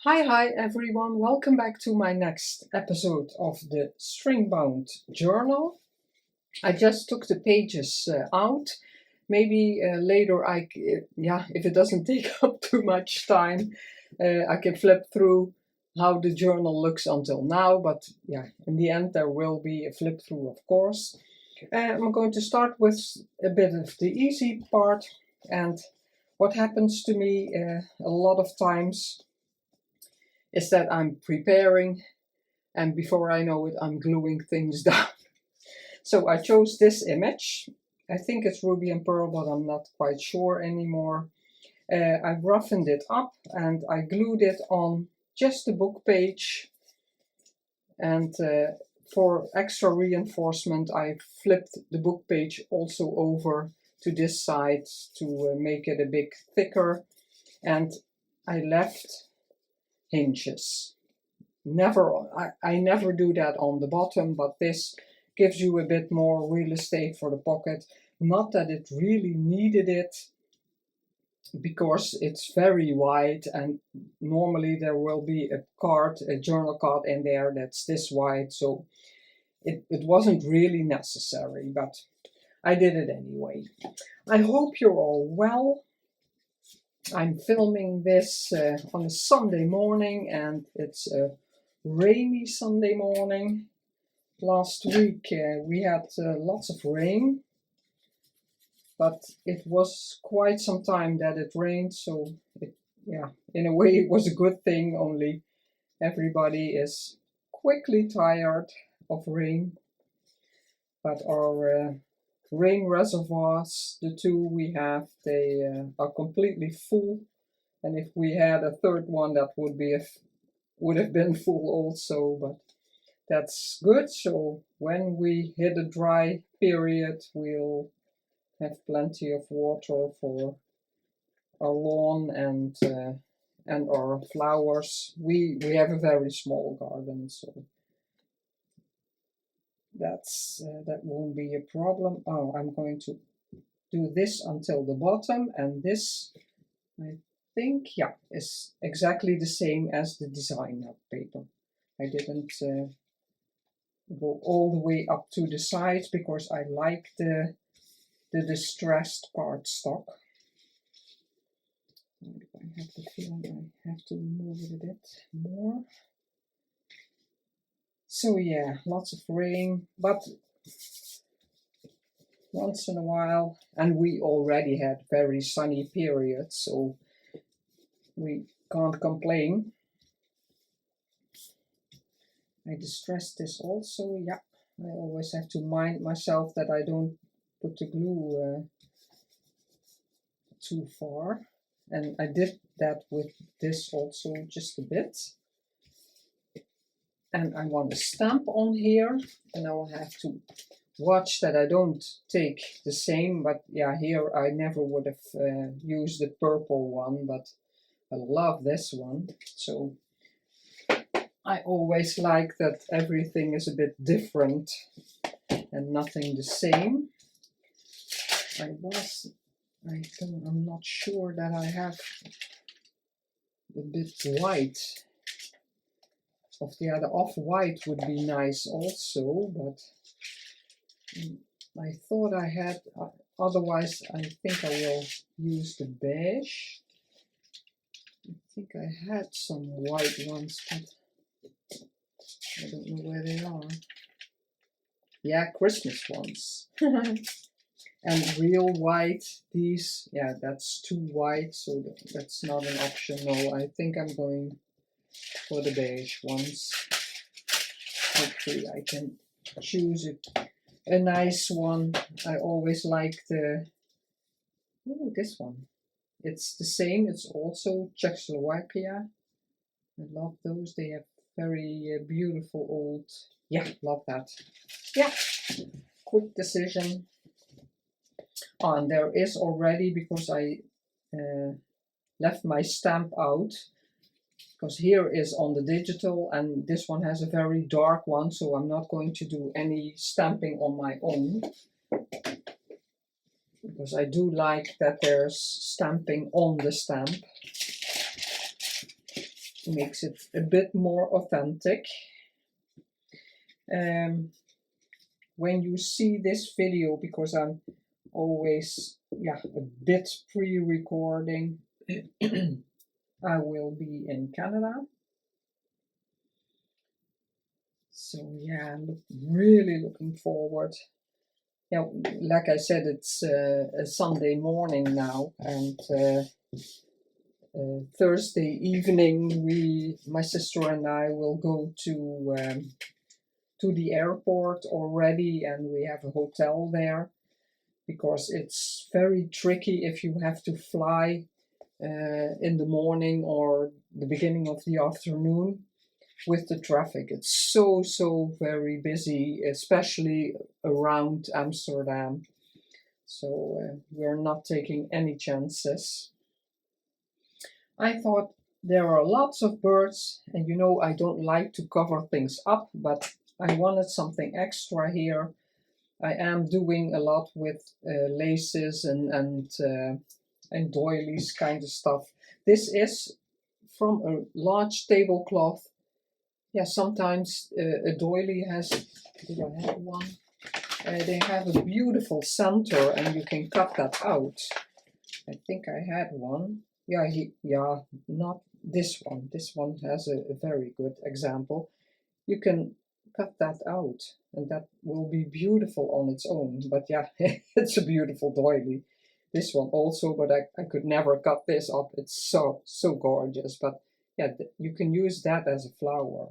Hi everyone, welcome back to my next episode of the string bound journal. I just took the pages out. Maybe later if it doesn't take up too much time, I can flip through how the journal looks until now, but yeah, in the end there will be a flip through, of course. I'm going to start with a bit of the easy part, and what happens to me a lot of times is that I'm preparing, and before I know it, I'm gluing things down. So I chose this image. I think it's Ruby and Pearl, but I'm not quite sure anymore. I roughened it up and I glued it on just the book page. And for extra reinforcement, I flipped the book page also over to this side to make it a bit thicker. And I left hinges. I never do that on the bottom, but this gives you a bit more real estate for the pocket. Not that it really needed it, because it's very wide, and normally there will be a journal card in there that's this wide, so it wasn't really necessary, but I did it anyway. I hope you're all well. I'm filming this on a Sunday morning, and it's a rainy Sunday morning. Last week we had lots of rain, but it was quite some time that it rained, so in a way it was a good thing, only everybody is quickly tired of rain. But our rain reservoirs, the two we have, they are completely full, and if we had a third one, that would have been full also, but that's good. So when we hit a dry period, we'll have plenty of water for our lawn and our flowers. We have a very small garden, so that won't be a problem. Oh, I'm going to do this until the bottom, and this, I think, yeah, is exactly the same as the design note paper. I didn't go all the way up to the sides because I like the distressed cardstock. I have the feeling I have to move it a bit more. So yeah, lots of rain, but once in a while, and we already had very sunny periods, so we can't complain. I distressed this also, yeah. I always have to mind myself that I don't put the glue too far. And I did that with this also just a bit. And I want a stamp on here, and I'll have to watch that I don't take the same, but yeah, here I never would have used the purple one, but I love this one. So I always like that everything is a bit different and nothing the same. I'm not sure that I have a bit white. Of the other off-white would be nice also, but I thought I had, otherwise I think I will use the beige. I think I had some white ones, but I don't know where they are. Yeah, Christmas ones. And real white, these, yeah, that's too white, so that's not an option. No, I think I'm going for the beige ones. Hopefully I can choose a nice one. I always like this one. It's the same, it's also Czechoslovakia. I love those, they have very beautiful old, yeah, love that. Yeah, quick decision. Oh, and there is already, because I left my stamp out, because here is on the digital and this one has a very dark one, so I'm not going to do any stamping on my own, because I do like that there's stamping on the stamp. makes it a bit more authentic. When you see this video, because I'm always a bit pre-recording, I will be in Canada. So yeah, I'm really looking forward. Yeah, like I said, it's a Sunday morning now, and Thursday evening, my sister and I will go to the airport already, and we have a hotel there, because it's very tricky if you have to fly in the morning or the beginning of the afternoon with the traffic. It's so very busy, especially around Amsterdam. So we're not taking any chances. I thought there are lots of birds, and you know I don't like to cover things up, but I wanted something extra here. I am doing a lot with laces and doilies kind of stuff. This is from a large tablecloth. Yeah, sometimes a doily has, did I have one? They have a beautiful center, and you can cut that out. I think I had one. Yeah, not this one. This one has a very good example. You can cut that out, and that will be beautiful on its own. But yeah, it's a beautiful doily. This one also, but I could never cut this up. It's so gorgeous. But yeah, you can use that as a flower.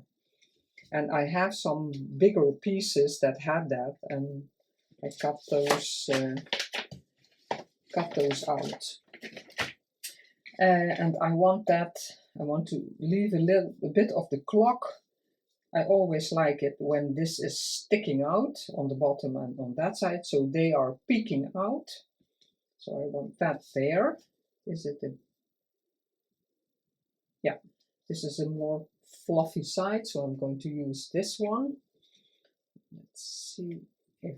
And I have some bigger pieces that had that, and I cut those out. And I want to leave a bit of the clock. I always like it when this is sticking out on the bottom and on that side, so they are peeking out. So I want that there. Is it yeah, this is a more fluffy side, so I'm going to use this one. Let's see if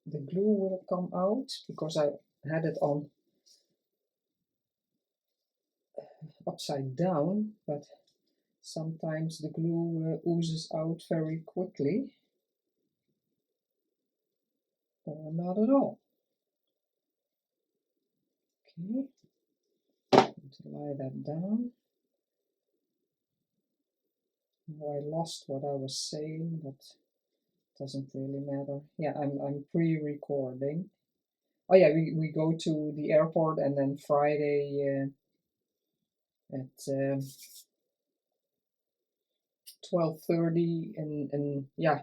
the glue will come out, because I had it on upside down, but sometimes the glue oozes out very quickly, or not at all. Okay, I'm going to lie that down. Now I lost what I was saying, but it doesn't really matter. Yeah, I'm pre-recording. Oh yeah, we go to the airport, and then Friday at 12:30, and yeah,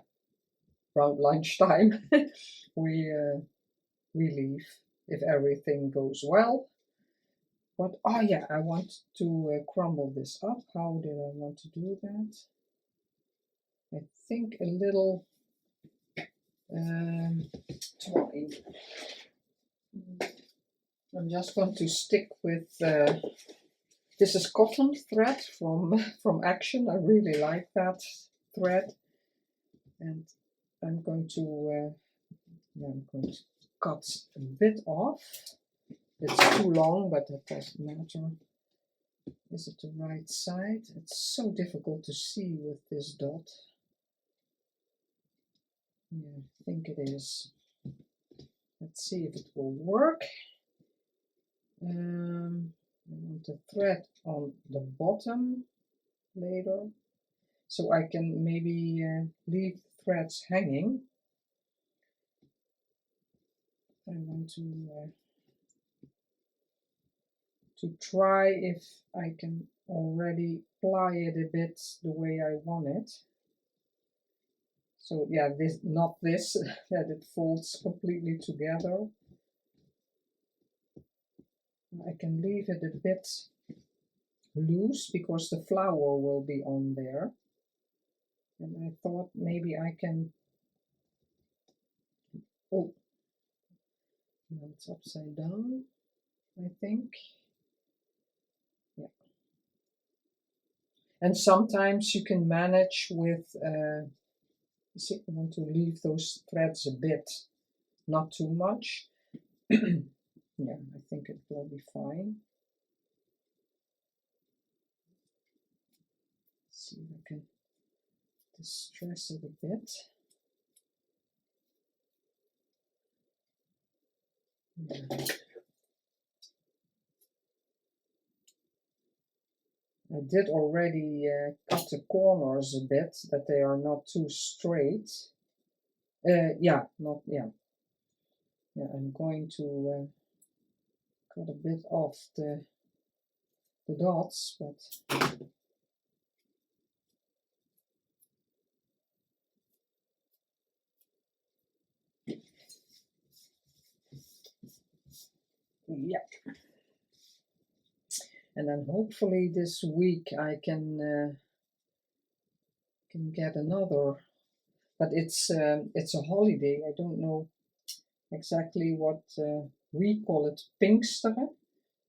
around lunchtime we leave, if everything goes well. But oh yeah, I want to crumble this up. How did I want to do that? I think a little twine. I'm just going to stick with this is cotton thread from Action. I really like that thread, and I'm going to cut a bit off. It's too long, but that doesn't matter. Is it the right side? It's so difficult to see with this dot. Yeah, I think it is. Let's see if it will work. I want the thread on the bottom later, so I can maybe leave threads hanging. I want to try if I can already ply it a bit the way I want it. So yeah, not this, that it folds completely together. I can leave it a bit loose because the flower will be on there. And I thought maybe I can, oh, now it's upside down, I think. Yeah. And sometimes you can manage with, see, I want to leave those threads a bit, not too much. Yeah, I think it will be fine. see if I can distress it a bit. I did already cut the corners a bit, that they are not too straight. Yeah, I'm going to cut a bit off the dots, but yeah. And then hopefully this week I can get another, but it's a holiday. I don't know exactly what we call it, Pinksteren.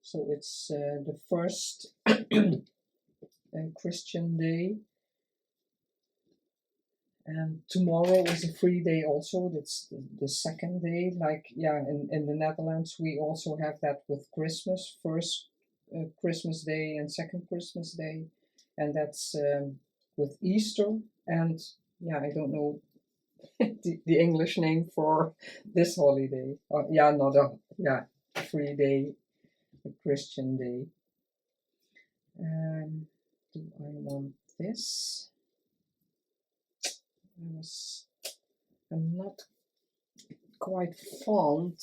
So it's the first Christian day. And tomorrow is a free day also. That's the second day. Like, yeah, in the Netherlands, we also have that with Christmas. First Christmas day and second Christmas day. And that's with Easter. And, yeah, I don't know the English name for this holiday. Yeah, not a free day, a Christian day. Do I want this? I'm not quite fond.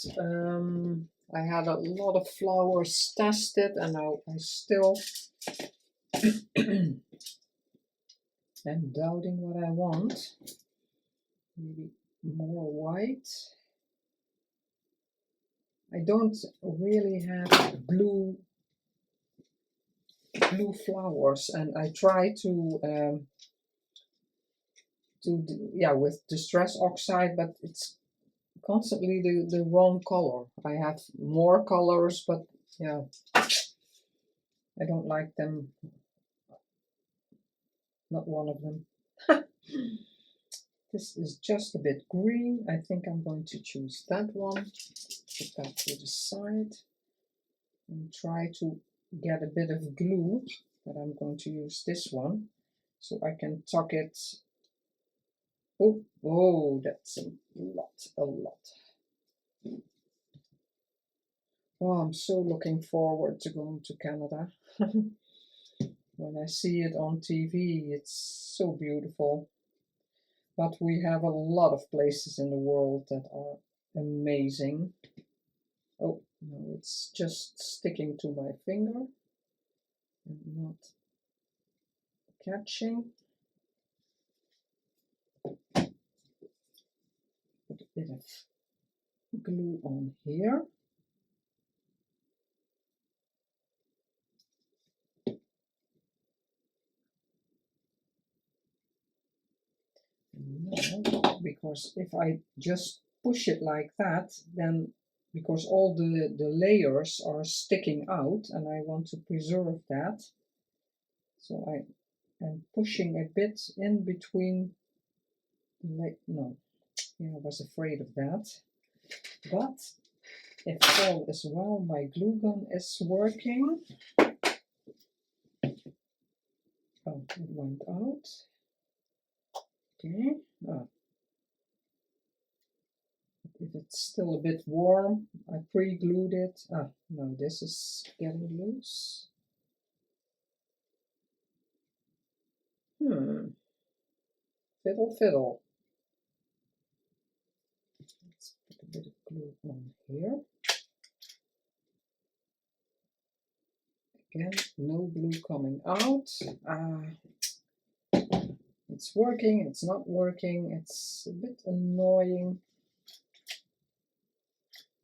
I had a lot of flowers tested, and I still am doubting what I want. Maybe more white. I don't really have blue flowers, and I try to with distress oxide, but it's constantly the wrong color. I have more colors, but yeah, I don't like them. Not one of them. This is just a bit green. I think I'm going to choose that one. Put that to the side and try to get a bit of glue, but I'm going to use this one so I can tuck it. Oh, that's a lot. Oh, I'm so looking forward to going to Canada. When I see it on TV, it's so beautiful. But we have a lot of places in the world that are amazing. Oh, no, it's just sticking to my finger and not catching. Put a bit of glue on here. No, because if I just push it like that, then because all the layers are sticking out and I want to preserve that, so I am pushing a bit in between. No, yeah, I was afraid of that. But if all is well, my glue gun is working. Oh, it went out. Okay. If it's still a bit warm, I pre-glued it. No, this is getting loose. Fiddle, fiddle. Let's put a bit of glue on here. Again, no glue coming out. It's working, it's not working. It's a bit annoying.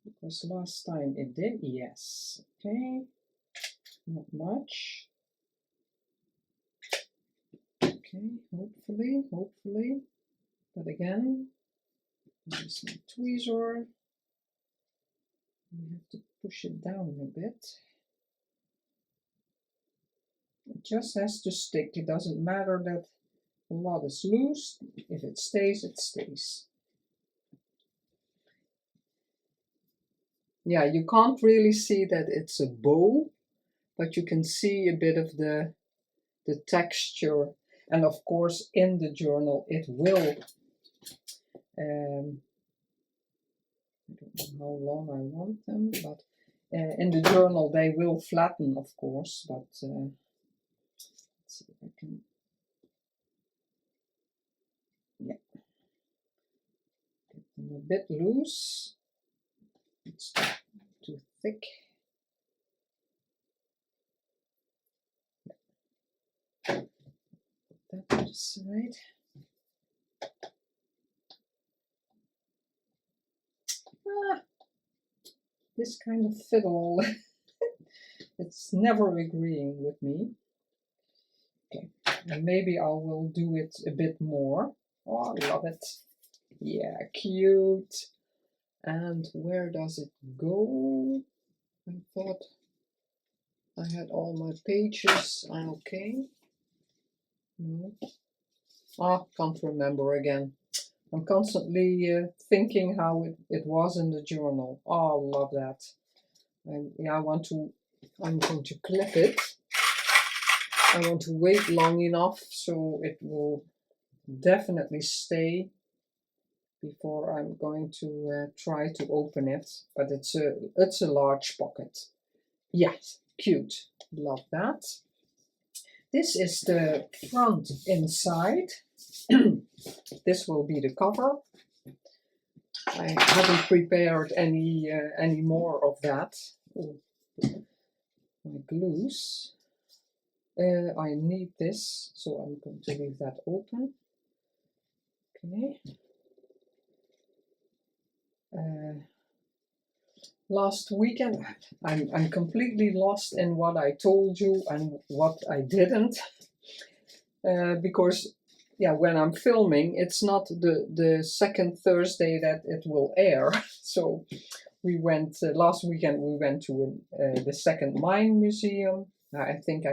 Because last time it did, yes. Okay, not much. Okay, hopefully. But again, use my tweezer. You have to push it down a bit. It just has to stick. It doesn't matter that a lot is loose. If it stays, it stays. Yeah, you can't really see that it's a bow, but you can see a bit of the texture. And of course, in the journal, it will, I don't know how long I want them, but in the journal they will flatten, of course, but let's see if I can, yeah, get them a bit loose. It's not too thick. Put that to the side. This kind of fiddle, it's never agreeing with me. Okay, and maybe I will do it a bit more. Oh, I love it. Yeah, cute. And where does it go? I thought I had all my pages. Okay. No. Ah, can't remember again. I'm constantly thinking how it was in the journal. Oh, love that. And yeah, I'm going to clip it. I want to wait long enough so it will definitely stay before I'm going to try to open it. But it's a large pocket. Yes, cute. Love that. This is the front inside. This will be the cover. I haven't prepared any more of that. Oh, my glues. I need this, so I'm going to leave that open. Okay. Last weekend, I'm completely lost in what I told you and what I didn't, because yeah, when I'm filming, it's not the second Thursday that it will air. So we went last weekend. We went to the Second Mind Museum. I think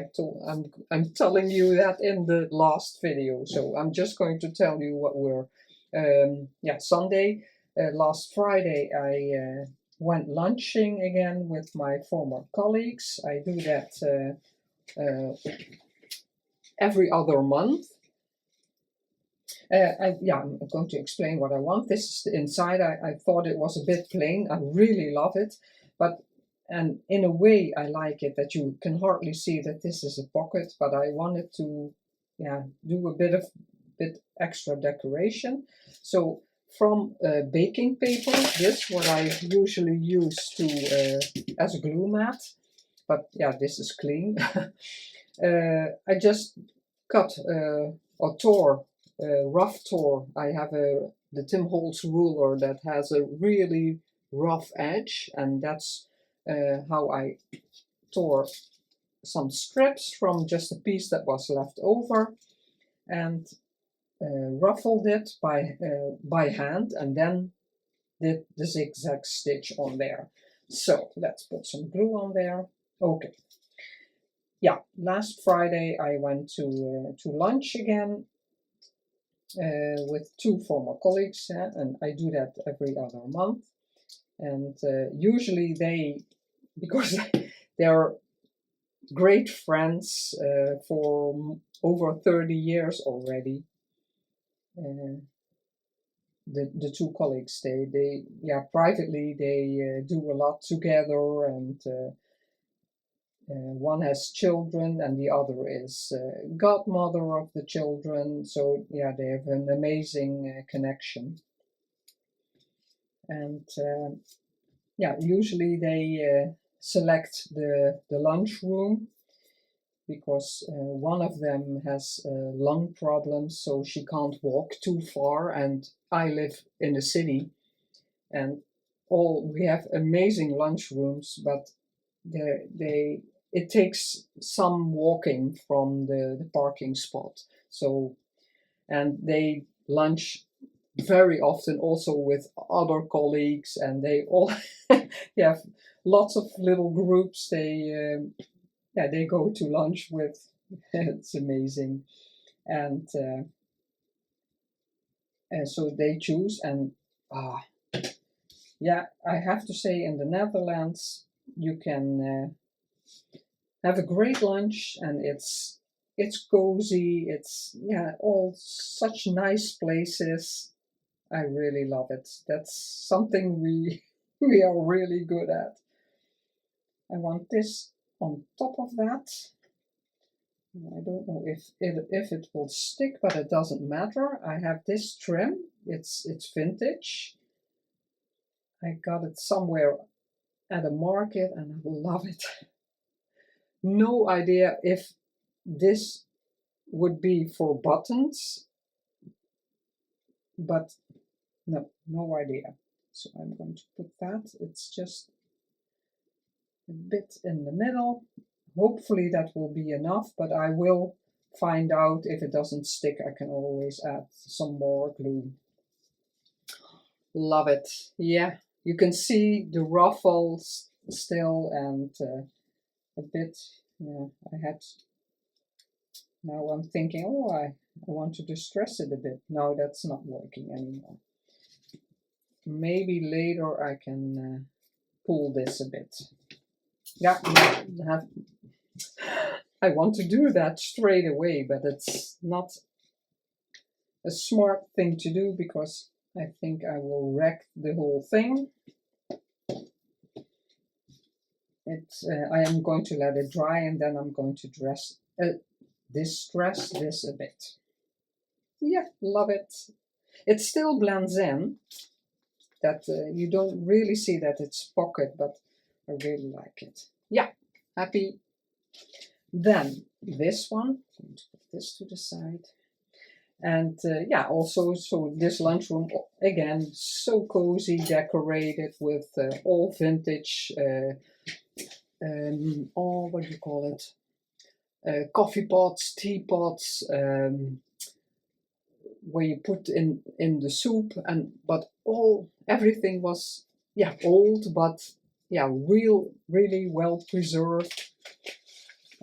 I'm telling you that in the last video. So I'm just going to tell you what we're Sunday. Last Friday I went lunching again with my former colleagues. I do that every other month. I'm going to explain what I want. This is the inside. I thought it was a bit plain. I really love it, and in a way I like it that you can hardly see that this is a pocket, but I wanted to do a bit extra decoration. So from baking paper, this what I usually use to as a glue mat, but yeah, this is clean. I just cut or tore, rough tore. I have the Tim Holtz ruler that has a really rough edge, and that's how I tore some strips from just a piece that was left over, and ruffled it by hand, and then did the zigzag stitch on there. So let's put some glue on there. Okay. Yeah, last Friday I went to lunch again with two former colleagues, and I do that every other month. And usually because they're great friends for over 30 years already. The two colleagues, they privately they do a lot together, and one has children and the other is godmother of the children. So yeah, they have an amazing connection. And usually they select the lunchroom, because one of them has lung problems, so she can't walk too far, and I live in the city, and we have amazing lunchrooms, but it takes some walking from the parking spot. So, and they lunch very often also with other colleagues, and they all have lots of little groups they go to lunch with. It's amazing. And so they choose, and I have to say, in the Netherlands you can have a great lunch, and it's it's cozy. It's, yeah, all such nice places. I really love it. That's something we we are really good at. I want this on top of that. I don't know if it will stick, but it doesn't matter. I have this trim. It's vintage. I got it somewhere at a market and I love it. No idea if this would be for buttons, but no idea. So I'm going to put that. It's just a bit in the middle. Hopefully that will be enough, but I will find out. If it doesn't stick, I can always add some more glue. Love it. Yeah, you can see the ruffles still, and a bit, yeah, now I'm thinking, oh, I want to distress it a bit. No, that's not working anymore. Maybe later I can pull this a bit. Yeah, I want to do that straight away, but it's not a smart thing to do because I think I will wreck the whole thing. I am going to let it dry, and then I'm going to distress this a bit. Yeah, love it. It still blends in. That you don't really see that it's pocket, but I really like it. Yeah, happy. Then this one, I'm going to put this to the side. And yeah, also, so this lunchroom, again, so cozy, decorated with all vintage, what do you call it? Coffee pots, teapots, where you put in the soup, but everything was, yeah, old, but yeah, really well preserved.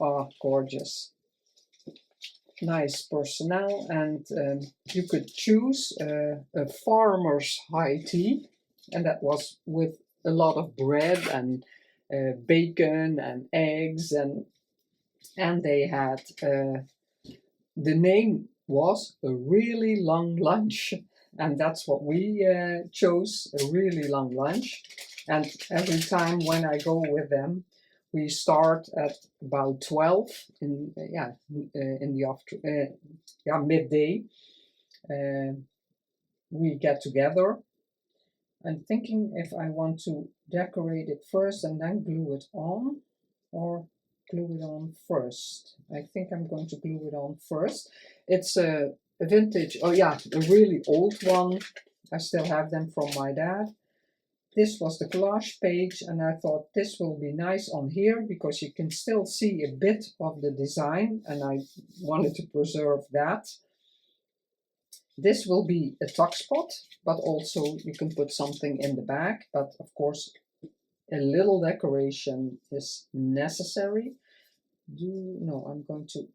Oh, gorgeous. Nice personnel, and you could choose a farmer's high tea, and that was with a lot of bread and bacon and eggs, and they had the name was a really long lunch, and that's what we chose, a really long lunch. And every time when I go with them, we start at about 12 in the after midday. We get together. I'm thinking if I want to decorate it first and then glue it on, or glue it on first. I think I'm going to glue it on first. It's a vintage, oh yeah, a really old one. I still have them from my dad. This was the collage page, and I thought this will be nice on here because you can still see a bit of the design, and I wanted to preserve that. This will be a tuck spot, but also you can put something in the back, but of course a little decoration is necessary. I'm going to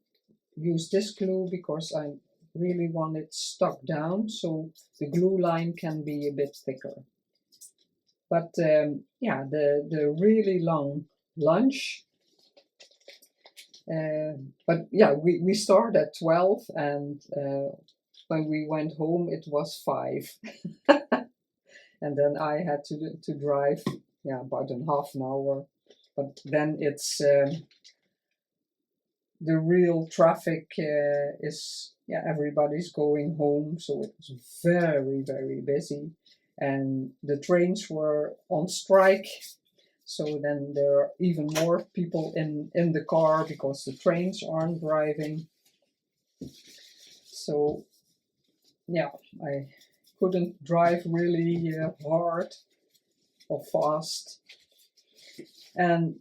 use this glue because I really want it stuck down so the glue line can be a bit thicker. But yeah, the really long lunch. But yeah, we started at 12, and when we went home it was 5. And then I had to drive, yeah, about a half an hour. But then it's the real traffic is, yeah, everybody's going home, so it was very, very busy. And the trains were on strike, so then there are even more people in the car because the trains aren't driving. So yeah, I couldn't drive really hard or fast. And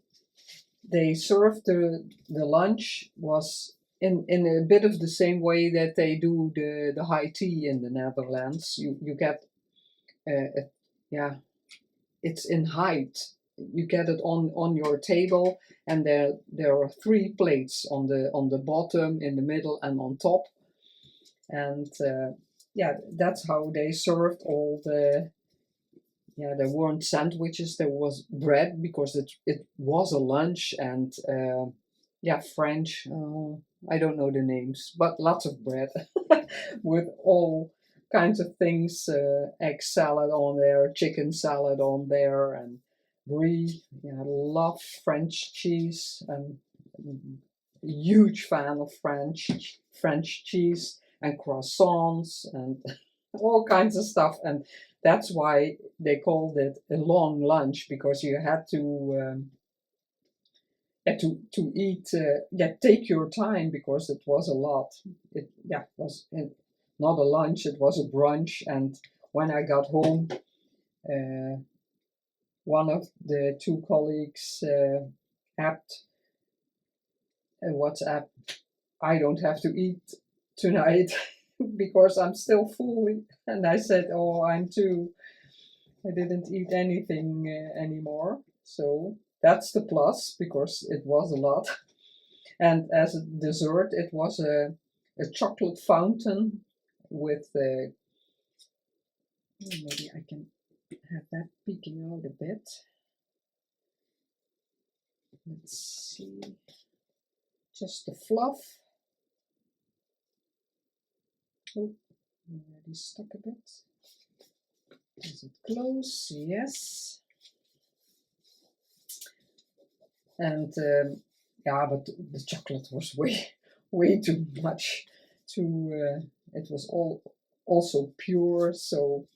they served the lunch was in a bit of the same way that they do the high tea in the Netherlands. You get yeah, it's in height. You get it on your table, and there are 3 plates on the bottom, in the middle, and on top. And yeah, that's how they served all the. Yeah, there weren't sandwiches. There was bread because it was a lunch, and yeah, French. I don't know the names, but lots of bread with all kinds of things, egg salad on there, chicken salad on there, and brie. Yeah, I love French cheese. I'm a huge fan of French cheese and croissants and all kinds of stuff. And that's why they called it a long lunch, because you had to eat, take your time, because it was a lot. It was not a lunch, it was a brunch. And when I got home, one of the two colleagues WhatsApp, I don't have to eat tonight because I'm still full. And I said, oh, I'm too. I didn't eat anything anymore. So that's the plus, because it was a lot. And as a dessert, it was a chocolate fountain with maybe I can have that peeking out a bit. Let's see. Just the fluff. Oh, already stuck a bit. Is it close? Yes. And yeah, but the chocolate was way too much. It was also pure, so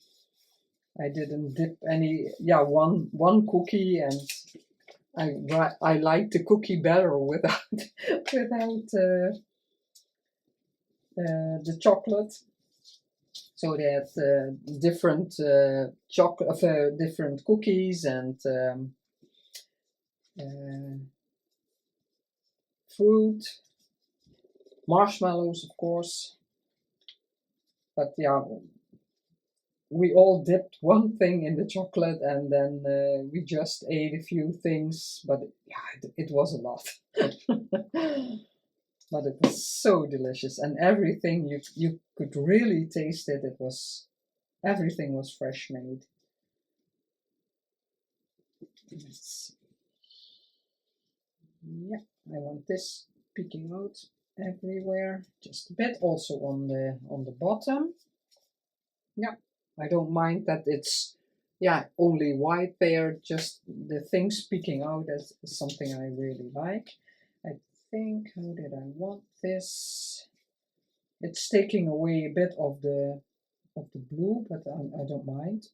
I didn't dip any. Yeah, one cookie, and I like the cookie better without the chocolate. So they had different different cookies and fruit, marshmallows, of course. But yeah, we all dipped one thing in the chocolate, and then we just ate a few things. But yeah, it was a lot. But it was so delicious, and everything you could really taste it. Everything was fresh made. Let's see. Yeah, I want this peeking out everywhere, just a bit, also on the bottom. Yeah, I don't mind that it's only white there, just the things peeking out is something I really like. I think, how did I want this? It's taking away a bit of the blue, but I don't mind.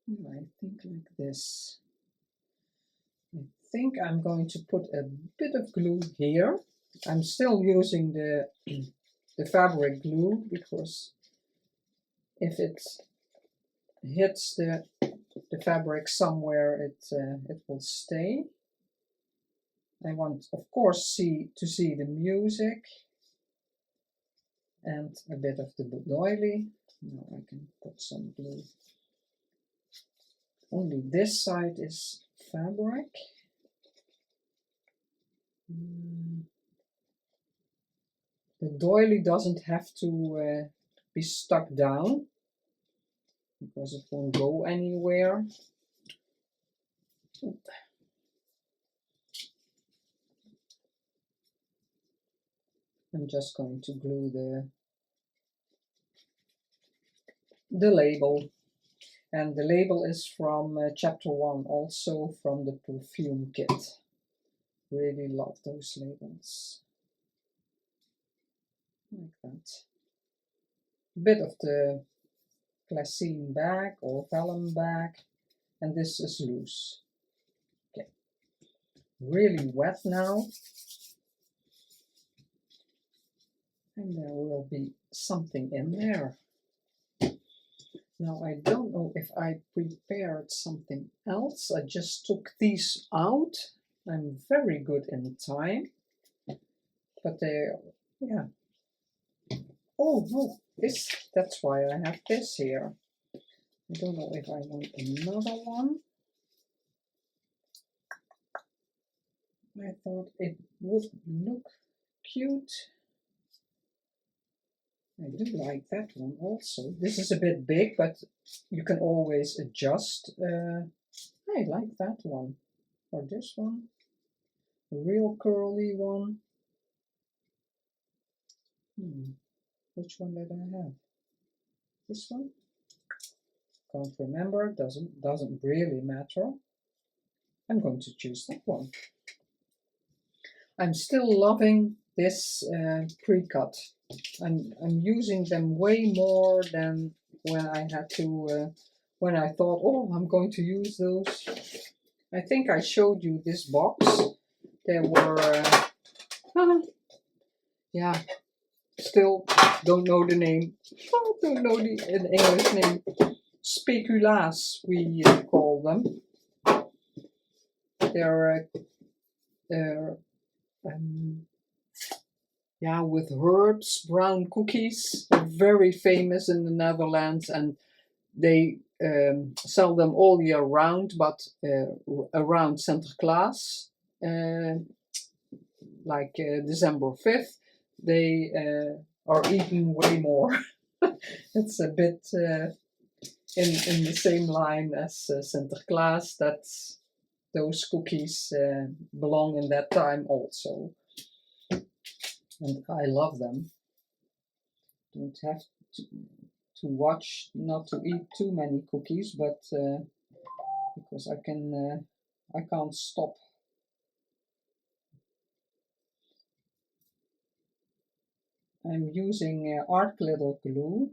I think like this. I think I'm going to put a bit of glue here. I'm still using the fabric glue, because if it hits the fabric somewhere, it will stay. I want, of course, to see the music and a bit of the doily. Now I can put some glue. Only this side is fabric. The doily doesn't have to be stuck down, because it won't go anywhere. I'm just going to glue the label. And the label is from chapter 1, also from the perfume kit. Really love those labels. Like that. A bit of the glassine back or vellum back, and this is loose. Okay. Really wet now. And there will be something in there. Now, I don't know if I prepared something else. I just took these out. I'm very good in time. But yeah. Oh, no, that's why I have this here. I don't know if I want another one. I thought it would look cute. I do like that one also. This is a bit big, but you can always adjust. I like that one. Or this one. A real curly one. Which one did I have? This one? Can't remember, doesn't really matter. I'm going to choose that one. I'm still loving this pre-cut. I'm using them way more than when I had to, when I thought, oh, I'm going to use those. I think I showed you this box. There were, yeah, still don't know the name. Don't know the English name. Speculaas, we call them. They're yeah, with herbs, brown cookies, very famous in the Netherlands, and they sell them all year round, but around Sinterklaas, like December 5th, they are eaten way more. It's a bit in the same line as Sinterklaas. That's those cookies belong in that time also. And I love them. Don't have to watch not to eat too many cookies, but because I can't stop. I'm using art glitter glue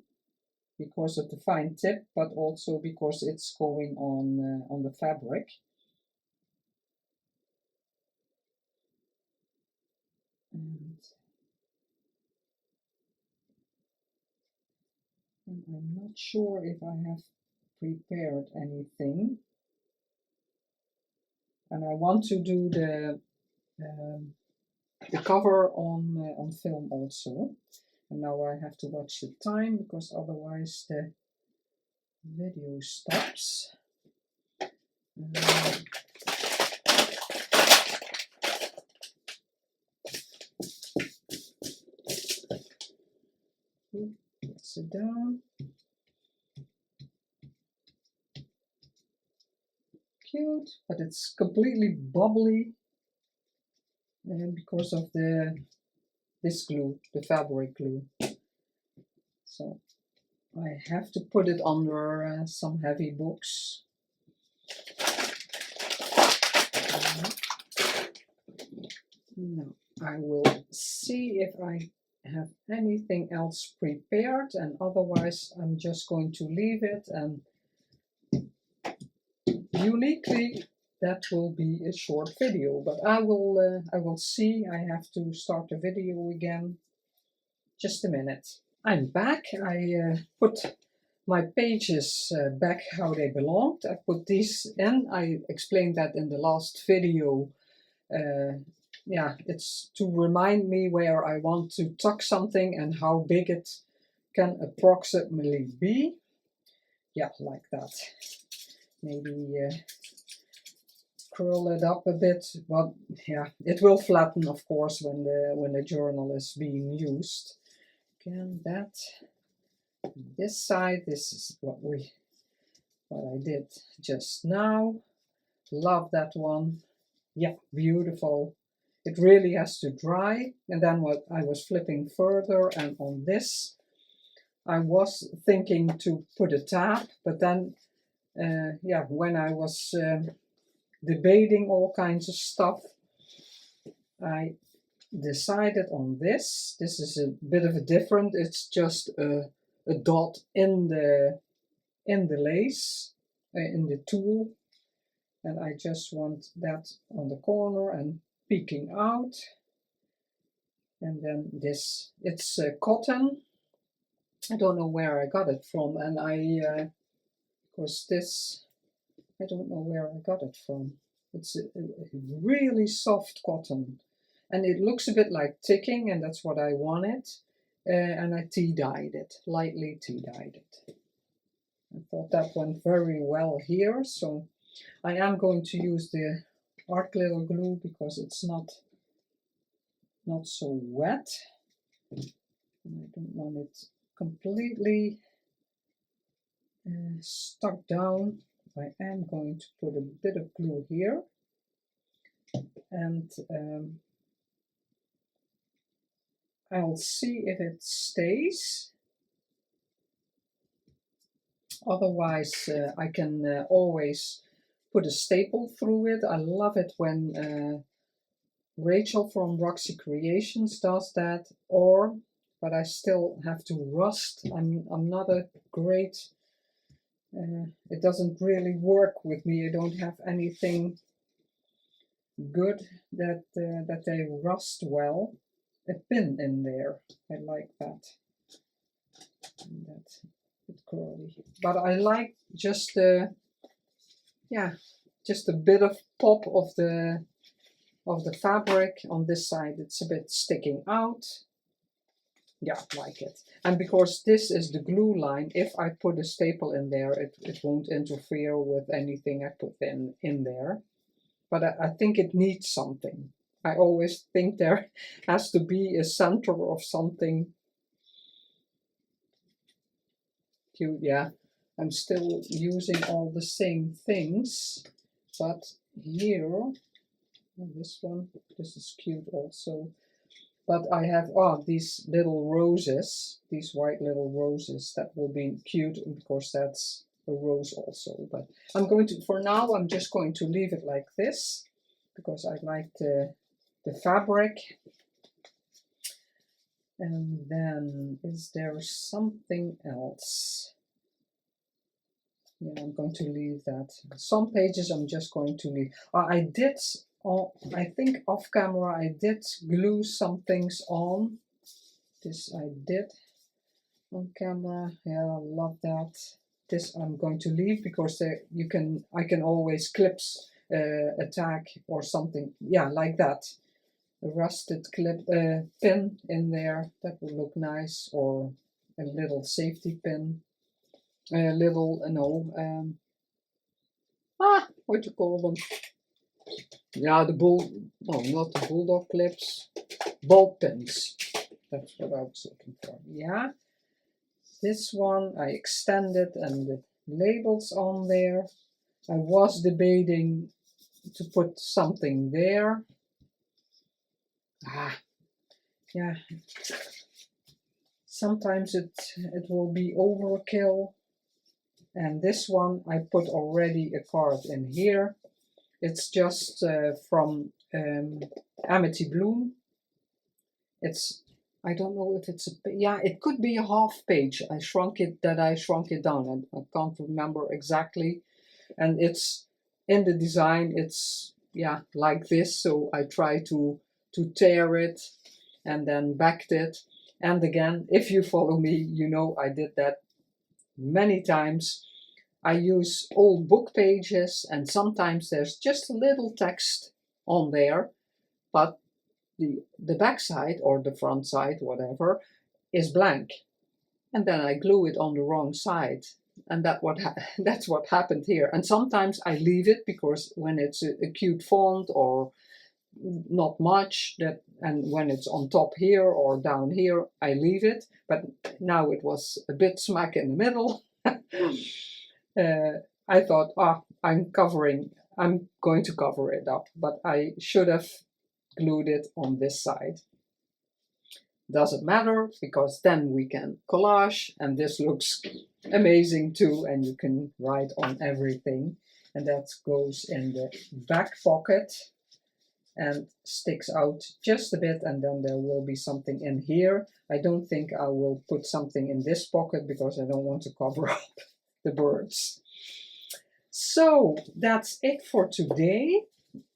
because of the fine tip, but also because it's going on the fabric. And I'm not sure if I have prepared anything. And I want to do the cover on film also. And now I have to watch the time because otherwise the video stops. Let's sit down. Cute, but it's completely bubbly because of this glue, the fabric glue. So I have to put it under some heavy books. Now I will see if I have anything else prepared, and otherwise I'm just going to leave it, and uniquely that will be a short video, but I will see. I have to start the video again. Just a minute. I'm back. I put my pages back how they belonged. I put these in. I explained that in the last video. Yeah, it's to remind me where I want to tuck something and how big it can approximately be. Yeah, like that. Maybe curl it up a bit, but yeah, it will flatten, of course, when the journal is being used. Again, that this side, this is what I did just now. Love that one. Yeah, beautiful. It really has to dry. And then what I was flipping further, and on this I was thinking to put a tab, but then yeah, when I was debating all kinds of stuff, I decided on this. This is a bit of a different, it's just a dot in the lace, in the tulle, and I just want that on the corner and peeking out. And then this, it's cotton. I don't know where I got it from, and of course this, I don't know where I got it from. It's a really soft cotton, and it looks a bit like ticking, and that's what I wanted. And I tea-dyed it, lightly tea-dyed it. I thought that went very well here, so I am going to use the art glitter glue because it's not so wet. And I don't want it completely stuck down. I am going to put a bit of glue here. and I'll see if it stays. Otherwise, I can always put a staple through it. I love it when Rachel from Roxy Creations does that, but I still have to rust. I'm not a great, it doesn't really work with me. I don't have anything good that they rust well. A pin in there, I like that. And that's a bit curly, but I like just just a bit of pop of the fabric on this side. It's a bit sticking out. Yeah, like it. And because this is the glue line, if I put a staple in there, it won't interfere with anything I put in there. But I think it needs something. I always think there has to be a center of something. Cute, yeah. I'm still using all the same things, but here, this one, this is cute also. But I have these little roses, these white little roses, that will be cute because that's a rose also. But I'm going to, for now, I'm just going to leave it like this because I like the fabric. And then, is there something else? Yeah, I'm going to leave that. Some pages I'm just going to leave. I did, I think off camera, I did glue some things on. This I did on camera. Yeah, I love that. This I'm going to leave because I can always clips a tag or something. Yeah, like that. A rusted clip pin in there. That would look nice, or a little safety pin. What do you call them? Yeah, not the bulldog clips, ball pins. That's what I was looking for. Yeah, this one I extended and the labels on there. I was debating to put something there. Yeah. Sometimes it will be overkill. And this one I put already a card in here. It's just from Amity Bloom. I don't know if it's it could be a half page. I shrunk it down. I can't remember exactly. And it's in the design, it's like this. So I try to tear it and then backed it. And again, if you follow me, you know I did that many times. I use old book pages, and sometimes there's just a little text on there, but the back side or the front side, whatever, is blank. And then I glue it on the wrong side. And that's what happened here. And sometimes I leave it because when it's a cute font or not much, and when it's on top here or down here, I leave it. But now it was a bit smack in the middle. I thought, I'm going to cover it up, but I should have glued it on this side. Doesn't matter, because then we can collage, and this looks amazing too, and you can write on everything. And that goes in the back pocket and sticks out just a bit, and then there will be something in here. I don't think I will put something in this pocket because I don't want to cover up the birds. So that's it for today.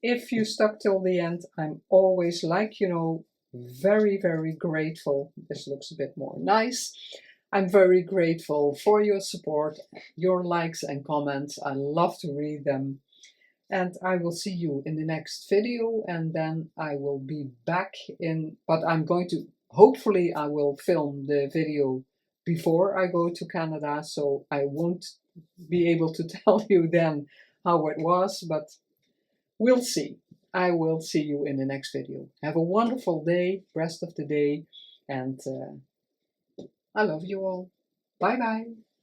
If you stuck till the end, I'm always, very, very grateful. This looks a bit more nice. I'm very grateful for your support, your likes and comments. I love to read them. And I will see you in the next video, and then I will be back but I'm going to, hopefully I will film the video before I go to Canada, so I won't be able to tell you then how it was, but we'll see. I will see you in the next video. Have a wonderful day, rest of the day, and I love you all. Bye bye.